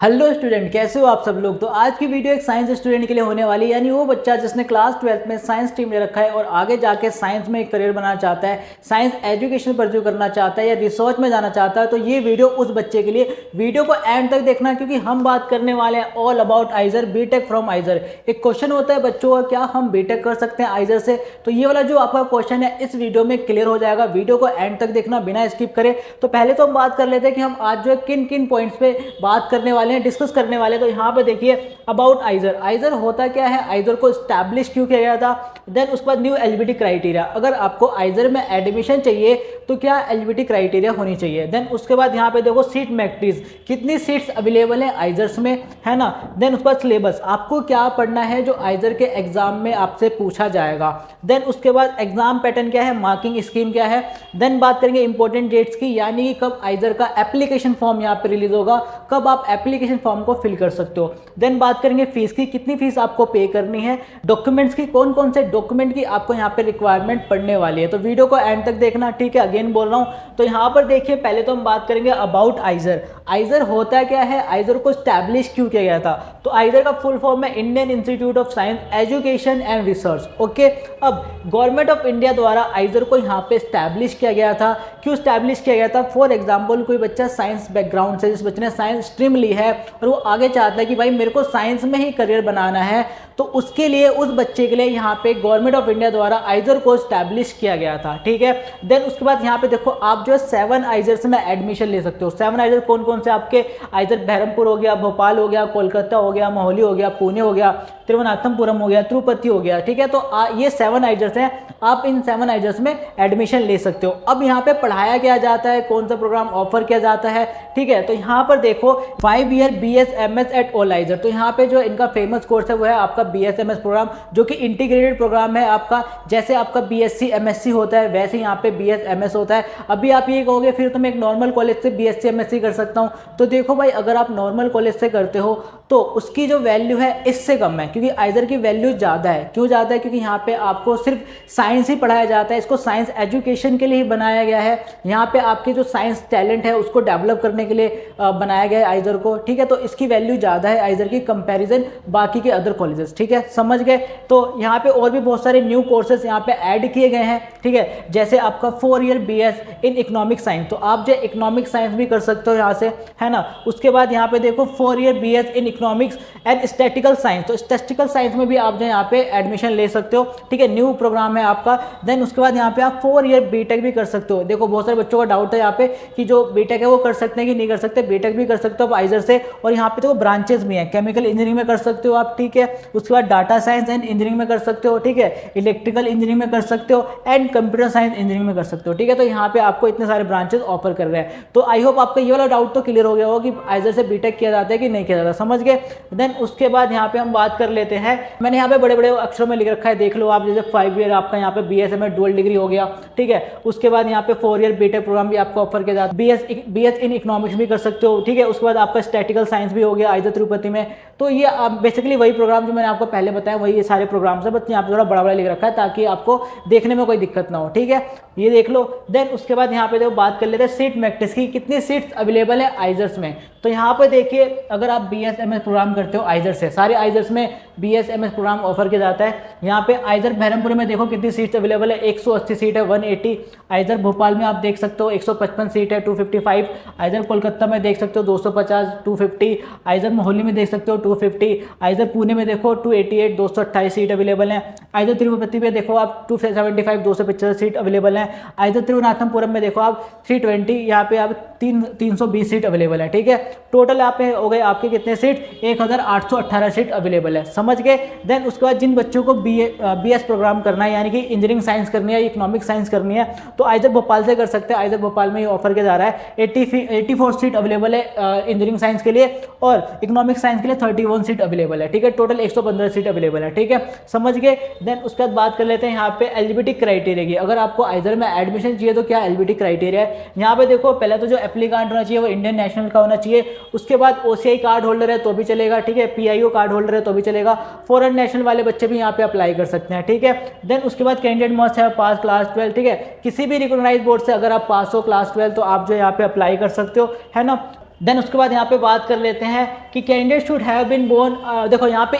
Hello student, कैसे हो आप सब लोग। तो आज की वीडियो एक साइंस स्टूडेंट के लिए होने वाली है, यानी वो बच्चा जिसने क्लास 12th में साइंस स्ट्रीम ले रखा है और आगे जाके साइंस में एक करियर बनाना चाहता है, साइंस एजुकेशन परस्यू करना चाहता है या रिसर्च में जाना चाहता है। तो ये वीडियो उस बच्चे के लिए, वीडियो को एंड तक देखना, क्योंकि हम बात करने वाले हैं all about IISER, BTech from IISER. एक क्वेश्चन होता है बच्चों का, क्या हम बीटेक कर सकते हैं आइजर से? तो ये वाला जो आपका क्वेश्चन है इस वीडियो में क्लियर हो जाएगा। वीडियो को एंड तक देखना बिना स्किप करे। तो पहले तो हम बात कर लेते हैं कि हम आज जो है किन किन पॉइंट्स पे बात करने वाले हैं, डिस्कस करने वाले हैं। तो यहाँ पे देखिए अबाउट आइजर, आइजर होता क्या है, आइजर को स्टैब्लिश क्यों किया गया था, देन उसके बाद न्यू एलिजिबिलिटी क्राइटेरिया, अगर आपको आइजर में एडमिशन चाहिए तो क्या एलिजिबिलिटी क्राइटेरिया होनी चाहिए। देन उसके बाद यहाँ पे देखो सीट मैट्रिक्स, कितनी सीट्स अवेलेबल है आइजर्स में, है ना। देन उसके बाद सिलेबस, आपको क्या पढ़ना है जो आइजर के एग्जाम में आपसे पूछा जाएगा। देन उसके बाद एग्जाम पैटर्न क्या है, मार्किंग स्कीम क्या है। देन बात करेंगे इंपॉर्टेंट डेट्स की, यानी कि कब आइजर का एप्लीकेशन फॉर्म यहाँ पे रिलीज होगा, कब आप एप्लीकेशन फॉर्म को फिल कर सकते हो। देन बात करेंगे फीस की, कितनी फीस आपको पे करनी है। डॉक्यूमेंट्स की, कौन कौन से डॉक्यूमेंट की आपको यहाँ पे रिक्वायरमेंट पड़ने वाली है। तो वीडियो को एंड तक देखना, ठीक है। अगेन बोल रहा हूँ, तो यहाँ पर देखिए पहले तो हम बात करेंगे अबाउट आइजर। आइजर होता क्या है, आइजर को स्टैब्लिश क्यों किया गया था। तो आइजर का फुल फॉर्म है Indian institute of science education and research, okay. अब गवर्नमेंट ऑफ इंडिया द्वारा आइजर को यहाँ पे स्टैब्लिश किया गया था। क्यों स्टैब्लिश किया गया था? फॉर एग्जाम्पल कोई बच्चा साइंस बैकग्राउंड से, जिस बच्चे ने साइंस स्ट्रीम ली है और वो आगे चाहता है कि भाई मेरे को साइंस में ही करियर बनाना है, तो उसके लिए, उस बच्चे के लिए यहाँ पे गवर्नमेंट ऑफ इंडिया द्वारा आइजर को स्टैब्लिश किया गया था, ठीक है। देन उसके बाद यहाँ पे देखो आप जो है 7 आइजर्स में एडमिशन ले सकते हो। 7 आइजर कौन कौन से आपके, आइजर बहरमपुर हो गया, भोपाल हो गया, कोलकाता हो गया, मोहाली हो गया, पुणे हो गया, त्रिवनाथमपुरम हो गया, तिरुपति हो गया, ठीक है। तो ये 7 आइजर्स हैं, आप इन 7 आइजर्स में एडमिशन ले सकते हो। अब यहाँ पे पढ़ाया क्या जाता है, कौन सा प्रोग्राम ऑफर किया जाता है, ठीक है। तो यहाँ पर देखो 5 ईयर BSMS एट ऑल आइजर, तो यहाँ पे जो इनका फेमस कोर्स है वो है आपका BSMS प्रोग्राम, जो कि इंटीग्रेटेड प्रोग्राम है आपका। जैसे आपका BSc MSc होता है, वैसे यहाँ पे BSMS होता है। अभी आप ये कहोगे फिर तो मैं एक नॉर्मल कॉलेज से BSc MSc कर सकता हूँ, तो देखो भाई अगर आप नॉर्मल कॉलेज से करते हो तो उसकी जो वैल्यू है इससे कम है, क्योंकि आइजर की वैल्यू ज़्यादा है। क्यों ज़्यादा है? क्योंकि यहाँ पे आपको सिर्फ साइंस ही पढ़ाया जाता है, इसको साइंस एजुकेशन के लिए ही बनाया गया है। यहाँ पे आपके जो साइंस टैलेंट है उसको डेवलप करने के लिए बनाया गया है आइजर को, ठीक है। तो इसकी वैल्यू ज़्यादा है आइजर की कंपैरिजन बाकी के अदर कॉलेजेस, ठीक है, समझ गए। तो यहाँ पे और भी बहुत सारे न्यू कोर्सेज यहाँ पे ऐड किए गए हैं, ठीक है। जैसे आपका 4 year BS in economic science, तो आप जो इकोनॉमिक साइंस भी कर सकते हो यहाँ से, है ना। उसके बाद यहाँ पे देखो 4 year BS in economics and statistical science, तो स्टैटिस्टिकल साइंस में भी आप जो यहाँ पे एडमिशन ले सकते हो, ठीक है, न्यू प्रोग्राम है आपका। देन उसके बाद यहाँ पे आप 4 ईयर बीटेक भी कर सकते हो। देखो बहुत सारे बच्चों का डाउट है यहाँ पे कि जो बीटेक है वो कर सकते हैं कि नहीं कर सकते। बीटेक भी कर सकते हो आप आइजर से, और यहाँ पे देखो ब्रांचेस भी हैं, केमिकल इंजीनियरिंग में कर सकते हो आप, ठीक है। उसके बाद डाटा साइंस एंड इंजीनियरिंग में कर सकते हो, ठीक है, इलेक्ट्रिकल इंजीनियरिंग में कर सकते हो, एंड कंप्यूटर साइंस इंजीनियरिंग में कर सकते हो, ठीक है। तो यहाँ पे आपको इतने सारे ब्रांचेस ऑफर कर रहे हैं। तो आई होप आपका ये वाला डाउट तो क्लियर हो गया होगा कि आइजर से बीटेक किया जाता है कि नहीं किया जाता, समझ गए। देन उसके बाद यहाँ पे हम बात कर लेते हैं, मैंने यहाँ पे बड़े बड़े अक्षरों में लिख रखा है, देख लो आप। जैसे 5 ईयर आपका यहाँ पे BSMS डुअल डिग्री हो गया, ठीक है। उसके बाद यहाँ पे 4 ईयर बीटेक प्रोग्राम भी आपको ऑफर किया जाता है, BS इन इकोनॉमिक्स भी कर सकते हो, ठीक है। उसके बाद आपका स्टैटिकल साइंस भी हो गया आइजर तिरुपति में। तो ये आप बेसिकली वही प्रोग्राम जो मैंने आपको पहले बताया, वही ये सारे प्रोग्राम्स है, बस यहाँ पे थोड़ा बड़ा बड़ा लिख रखा है ताकि आपको देखने में कोई दिक्कत ना हो, ठीक है, ये देख लो। देन उसके बाद यहाँ पे जो बात कर लेते हैं सीट मैट्रिक्स की, कितनी सीट्स अवेलेबल है आइजर्स में। तो यहाँ पे देखिए अगर आप BSMS प्रोग्राम करते हो आइजर से, सारे आइजर्स में BSMS प्रोग्राम ऑफर किया जाता है। यहाँ पे आइजर बहरमपुर में देखो कितनी सीट्स अवेलेबल है, 180 सीट है, 180। आइजर भोपाल में आप देख सकते हो 155 सीट है, 255। आइजर कोलकाता में देख सकते हो 250, 250। आइजर मोहाली में देख सकते हो 250। आइजर पुणे में देखो 288, 228 सीट अवेलेबल है। आइजर तिरुपति में देखो आप 275, 275 सीट अवेलेबल है। आइजर त्रिवनाथमपुरम में देखो आप 320, यहाँ पे आप 320 सीट अवेलेबल है, ठीक है। टोटल आप हो गए आपके कितने सीट, 1818 सीट अवेलेबल है, समझ गए। देन उसके बाद जिन बच्चों को BS प्रोग्राम करना है, यानी कि इंजीनियरिंग साइंस करनी है, इकोनॉमिक साइंस करनी है, तो आइजर भोपाल से कर सकते हैं। आइजर भोपाल में ये ऑफर किया जा रहा है, 84 सीट अवेलेबल है इंजीनियरिंग साइंस के लिए, और इकोनॉमिक साइंस के लिए 31 सीट अवेलेबल है, ठीक है। टोटल 115 सीट अवेलेबल है, ठीक है, समझ गए। देन उसके बाद बात कर लेते हैं यहाँ पे एलिजिबिलिटी क्राइटेरिया की। अगर आपको आइजर में एडमिशन चाहिए तो क्या एलिजिबिलिटी क्राइटेरिया है। यहाँ पे देखो पहले तो जो एप्लीकांट होना चाहिए वो इंडियन नेशनल का होना चाहिए। उसके बाद OCI कार्ड होल्डर है तो भी चलेगा, ठीक है, PIO कार्ड होल्डर है तो भी चलेगा। फॉरेन नेशनल वाले बच्चे भी यहाँ पे अप्लाई कर सकते हैं, ठीक है। देन उसके बाद कैंडिडेट मस्ट है पास क्लास 12, ठीक है, किसी भी रिकॉग्नाइज्ड बोर्ड से अगर आप पास हो क्लास 12 तो आप जो यहाँ पे अप्लाई कर सकते हो, है ना। देन उसके बाद यहाँ पे बात कर लेते हैं कि candidate should have been born, देखो यहाँ पे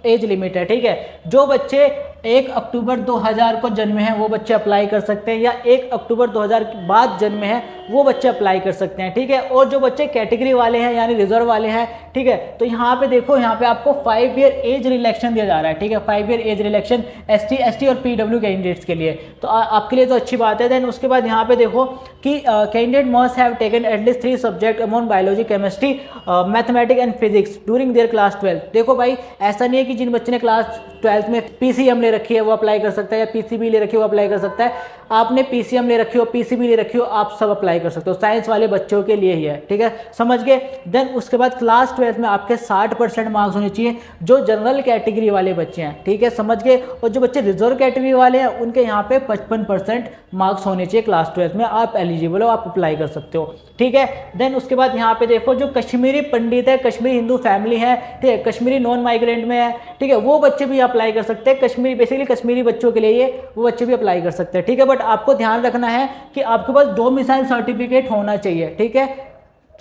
एज लिमिट है, ठीक है। जो बच्चे 1 अक्टूबर 2000 को जन्मे हैं वो बच्चे अप्लाई कर सकते हैं, या 1 अक्टूबर 2000 के बाद जन्मे हैं वो बच्चे अप्लाई कर सकते हैं, ठीक है। और जो बच्चे कैटेगरी वाले हैं यानी रिजर्व वाले हैं, ठीक है, तो यहाँ पे देखो यहाँ पे आपको 5 ईयर एज रिलैक्शन दिया जा रहा है, ठीक है। 5 ईयर एज रिलैक्शन एसटी और पीडब्ल्यू कैंडिडेट्स के लिए, तो आपके लिए तो अच्छी बात है। देन उसके बाद यहाँ पे देखो कि candidate must have taken at least 3 subject among biology, chemistry, mathematics and physics during their class 12। देखो भाई ऐसा नहीं है कि जिन बच्चे ने क्लास 12 में पीसीएम ले रखी है वो अप्लाई कर सकता है, या पीसीबी ले रखी है वो अप्लाई कर सकता है। आपने पीसीएम ले रखी हो, पीसीबी ले रखी हो, आप सब अप्लाई कर सकते हो, साइंस वाले बच्चों के लिए ही है, ठीक है, समझ गए। देन उसके बाद क्लास 12 में आपके 60% मार्क्स होने चाहिए जो जनरल कैटेगरी वाले बच्चे हैं, ठीक है, समझ गए। और जो बच्चे रिजर्व कैटेगरी वाले हैं उनके यहाँ पे 55% मार्क्स होने चाहिए क्लास 12 में, आप एलिजिबल हो, आप अप्लाई कर सकते हो, ठीक है। देन उसके बाद यहाँ पे देखो जो कश्मीरी पंडित है, कश्मीरी हिंदू फैमिली है, ठीक है, कश्मीरी नॉन माइग्रेंट में है, ठीक है, वो बच्चे भी अप्लाई कर सकते हैं। कश्मीरी बेसिकली कश्मीरी बच्चों के लिए ये, वो बच्चे भी अप्लाई कर सकते हैं, ठीक है। बट आपको ध्यान रखना है कि आपके पास डोमिसाइल सर्टिफिकेट होना चाहिए, ठीक है,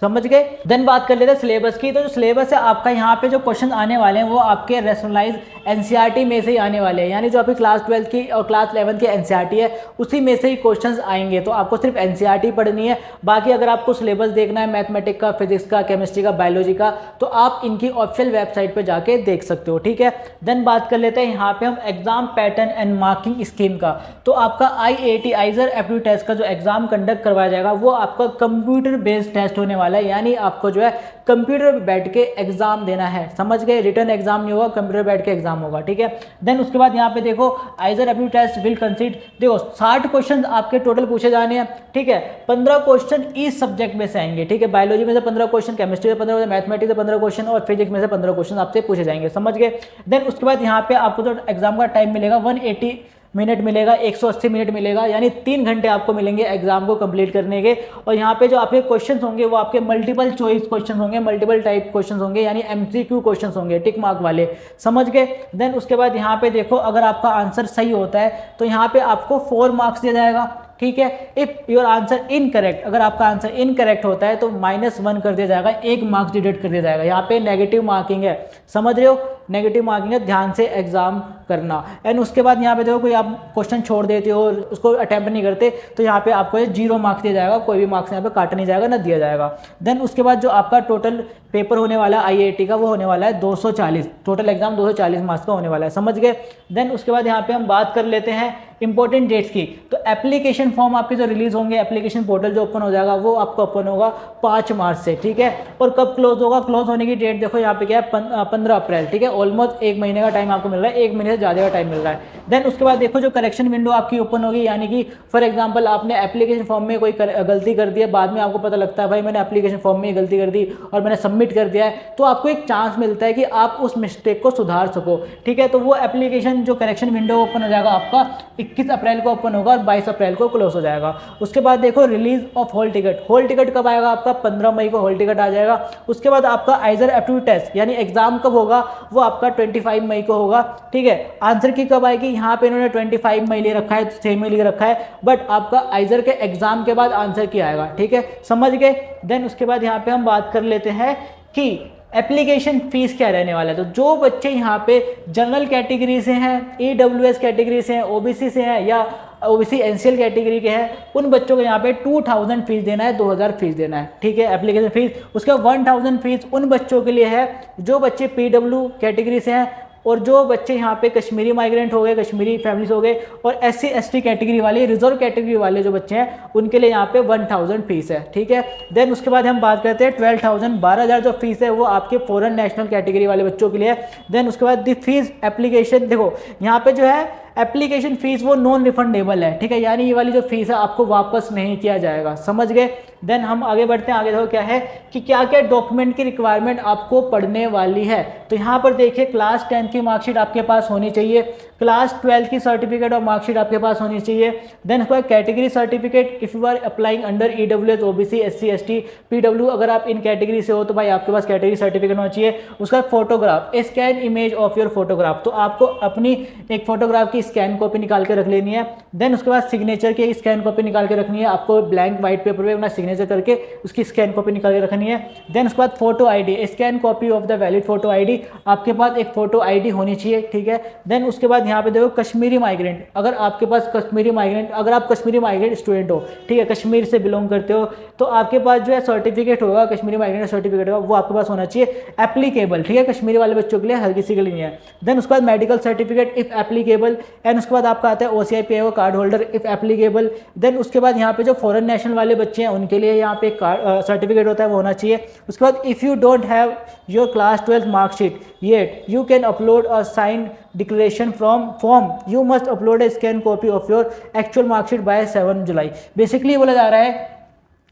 समझ गए। देन बात कर लेते हैं सिलेबस की। तो जो सिलेबस है आपका यहाँ पे जो क्वेश्चन आने वाले हैं वो आपके रैशनलाइज एनसीईआरटी में से ही आने वाले हैं, यानी जो आपकी क्लास 12 की और क्लास 11 की एनसीईआरटी है उसी में से ही क्वेश्चंस आएंगे। तो आपको सिर्फ एनसीईआरटी पढ़नी है, बाकी अगर आपको सिलेबस देखना है मैथमेटिक्स का, फिजिक्स का, केमिस्ट्री का, बायोलॉजी का, तो आप इनकी ऑफिशियल वेबसाइट पर जाके देख सकते हो, ठीक है। देन बात कर लेते हैं यहाँ पे हम exam pattern and marking scheme का। तो आपका IAT आइजर एप्टीट्यूड टेस्ट का जो एग्जाम कंडक्ट करवाया जाएगा वो आपका कंप्यूटर बेस्ड टेस्ट होने वाला है, यानी आपको जो है कंप्यूटर पे बैठ के एग्जाम देना है, समझ गए। रिटर्न एग्जाम नहीं होगा, कंप्यूटर बैठ के एग्जाम होगा, ठीक है। देन उसके बाद यहाँ पे देखो IISER aptitude test will consist, देखो 60 क्वेश्चन आपके टोटल पूछे जाने हैं, ठीक है। 15 क्वेश्चन इस सब्जेक्ट में से आएंगे, ठीक है। बायोलॉजी में से 15 क्वेश्चन, केमिस्ट्री से 15, मैथमेटिक्स से 15 क्वेश्चन और फिजिक्स में से 15 क्वेश्चन आपसे पूछे जाएंगे, समझ गए। देन उसके बाद यहाँ पे आपको जो एग्जाम का टाइम मिलेगा 180 मिनट मिलेगा, 180 मिनट मिलेगा, यानी 3 घंटे आपको मिलेंगे एग्जाम को कंप्लीट करने के। और यहाँ पे जो आपके क्वेश्चंस होंगे वो आपके मल्टीपल चॉइस क्वेश्चंस होंगे, मल्टीपल टाइप क्वेश्चंस होंगे, यानी MCQ क्वेश्चंस होंगे, टिक मार्क वाले, समझ गए। देन उसके बाद यहाँ पे देखो अगर आपका आंसर सही होता है तो यहाँ पे आपको 4 मार्क्स दिया जाएगा, ठीक है। इफ योर आंसर इनकरेक्ट, अगर आपका आंसर इनकरेक्ट होता है तो -1 कर दिया जाएगा, 1 मार्क्स डिडक्ट कर दिया जाएगा। यहाँ पे नेगेटिव मार्किंग है, समझ रहे हो, नेगेटिव मार्किंग है, ध्यान से एग्जाम करना। एंड उसके बाद यहाँ पे देखो कोई आप क्वेश्चन छोड़ देते हो, उसको अटेम्प्ट नहीं करते, तो यहाँ पे आपको 0 मार्क्स दिया जाएगा, कोई भी मार्क्स यहाँ पे काटा नहीं जाएगा, ना दिया जाएगा। देन उसके बाद जो आपका टोटल पेपर होने वाला है IAT का वो होने वाला है 240, टोटल एग्जाम 240 मार्क्स का होने वाला है, समझ गए। देन उसके बाद यहाँ पे हम बात कर लेते हैं इंपॉर्टेंट डेट्स की। तो एप्लीकेशन फॉर्म आपके जो रिलीज होंगे, एप्लीकेशन पोर्टल जो ओपन हो जाएगा वो आपको ओपन होगा 5 मार्च से, ठीक है। और कब क्लोज होगा, क्लोज होने की डेट देखो यहाँ पे क्या है 15 अप्रैल, ठीक है। ऑलमोस्ट 1 महीने का टाइम आपको मिल रहा है, 1 महीने से ज़्यादा का टाइम मिल रहा है। देन उसके बाद देखो जो करेक्शन विंडो आपकी ओपन होगी, यानी कि फॉर एग्जाम्पल आपने एप्लीकेशन फॉर्म में कोई गलती कर दी है, बाद में आपको पता लगता है भाई मैंने एप्लीकेशन फॉर्म में गलती कर दी और मैंने सबमिट कर दिया है, तो आपको एक चांस मिलता है कि आप उस मिस्टेक को सुधार सको, ठीक है। तो वो एप्लीकेशन जो करेक्शन विंडो ओपन हो जाएगा आपका 21 अप्रैल को ओपन होगा और 22 अप्रैल को क्लोज हो जाएगा। उसके बाद देखो release of hall ticket, hall ticket कब आएगा आपका 15 मई को हॉल टिकट आ जाएगा। उसके बाद आपका आइजर एप्टीट्यूड टेस्ट यानी एग्जाम कब होगा वो आपका 25 मई को होगा, ठीक है। आंसर की कब आएगी, यहाँ पे इन्होंने 25 मई ले रखा है, 6 मई ले रखा है, बट आपका आइजर के एग्जाम के बाद आंसर की आएगा, ठीक है, समझ गए। देन उसके बाद यहाँ पे हम बात कर लेते हैं कि एप्लीकेशन फीस क्या रहने वाला है। तो जो बच्चे यहाँ पे जनरल कैटेगरी से हैं, EWS कैटेगरी से हैं, OBC से हैं या OBC NCL कैटेगरी के हैं, उन बच्चों को यहाँ पे 2000 फीस देना है, 2000 फीस देना है, ठीक है, एप्लीकेशन फीस। उसके 1000 फीस उन बच्चों के लिए है जो बच्चे PW कैटेगरी से हैं और जो बच्चे यहाँ पे कश्मीरी माइग्रेंट हो गए, कश्मीरी फैमिलीज हो गए, और SC ST कैटेगरी वाले, रिजर्व कैटेगरी वाले जो बच्चे हैं उनके लिए यहाँ पे 1000 फीस है, ठीक है। देन उसके बाद हम बात करते हैं 12,000 जो फीस है वो आपके फॉरेन नेशनल कैटेगरी वाले बच्चों के लिए है। देन उसके बाद दी फीस एप्लीकेशन, देखो यहाँ पे जो है एप्लीकेशन फीस वो नॉन रिफंडेबल है, ठीक है, यानी ये वाली जो फीस है आपको वापस नहीं किया जाएगा, समझ गए। देन हम आगे बढ़ते हैं, आगे देखो क्या है कि क्या क्या डॉक्यूमेंट की रिक्वायरमेंट आपको पढ़ने वाली है। तो यहाँ पर देखिए क्लास 10 की मार्कशीट आपके पास होनी चाहिए, क्लास 12 की सर्टिफिकेट और मार्कशीट आपके पास होनी चाहिए। देन उसके बाद category certificate, if you are applying under EWS, OBC, SC, ST, PW, अगर आप इन कैटेगरी से हो तो भाई आपके पास कैटेगरी सर्टिफिकेट होना चाहिए। उसका photograph, scan image of your photograph, तो आपको अपनी एक फोटोग्राफ की स्कैन कॉपी निकाल के रख लेनी है। देन उसके बाद सिग्नेचर की स्कैन कॉपी निकाल के रखनी है, आपको ब्लैंक व्हाइट पेपर पे अपना सिग्नेचर करके उसकी स्कैन कॉपी निकाल के रखनी है। देन उसके बाद photo ID, scan copy of the valid photo ID, आपके पास एक फोटो ID होनी चाहिए, ठीक है। देन उसके बाद यहाँ पे देखो कश्मीरी माइग्रेंट, अगर आपके पास कश्मीरी माइग्रेंट, अगर आप कश्मीरी माइग्रेंट स्टूडेंट हो, ठीक है, कश्मीर से बिलोंग करते हो, तो आपके पास जो है सर्टिफिकेट होगा, कश्मीरी माइग्रेंट सर्टिफिकेट होगा, वो आपके पास होना चाहिए एप्लीकेबल, ठीक है, कश्मीरी वाले बच्चों के लिए, हर किसी के लिए नहीं है। देन उसके बाद medical certificate if applicable, and उसके बाद आपका आता है OCI PIO card holder if applicable. Then उसके बाद यहाँ पे जो फॉरेन नेशनल वाले बच्चे हैं उनके लिए यहाँ पे कार्ड सर्टिफिकेट होता है, वो होना चाहिए। उसके बाद if you don't have your class 12 marksheet yet, you can upload a sign declaration from form, you must upload a scan copy of your actual marksheet by 7 July. Basically बोला जा रहा है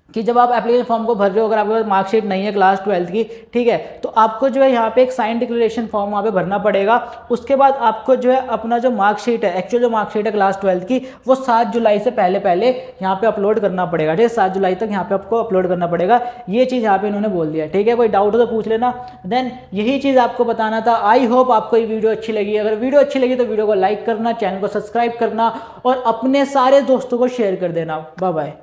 कि जब आप एप्लीकेशन फॉर्म को भर रहे हो, अगर आपके पास मार्कशीट नहीं है क्लास 12 की, ठीक है, तो आपको जो है यहाँ पे एक साइन डिक्लेरेशन फॉर्म वहाँ पे भरना पड़ेगा। उसके बाद आपको जो है अपना जो मार्कशीट है, एक्चुअल जो मार्कशीट है क्लास 12 की, वो 7 जुलाई से पहले पहले यहाँ पे अपलोड करना पड़ेगा, ठीक है, 7 जुलाई तक यहाँ पे आपको अपलोड करना पड़ेगा। ये चीज़ यहाँ पे इन्होंने बोल दिया, ठीक है, कोई डाउट हो तो पूछ लेना। देन यही चीज़ आपको बताना था। आई होप आपको ये वीडियो अच्छी लगी। अगर वीडियो अच्छी लगी तो वीडियो को लाइक करना, चैनल को सब्सक्राइब करना और अपने सारे दोस्तों को शेयर कर देना। Bye bye.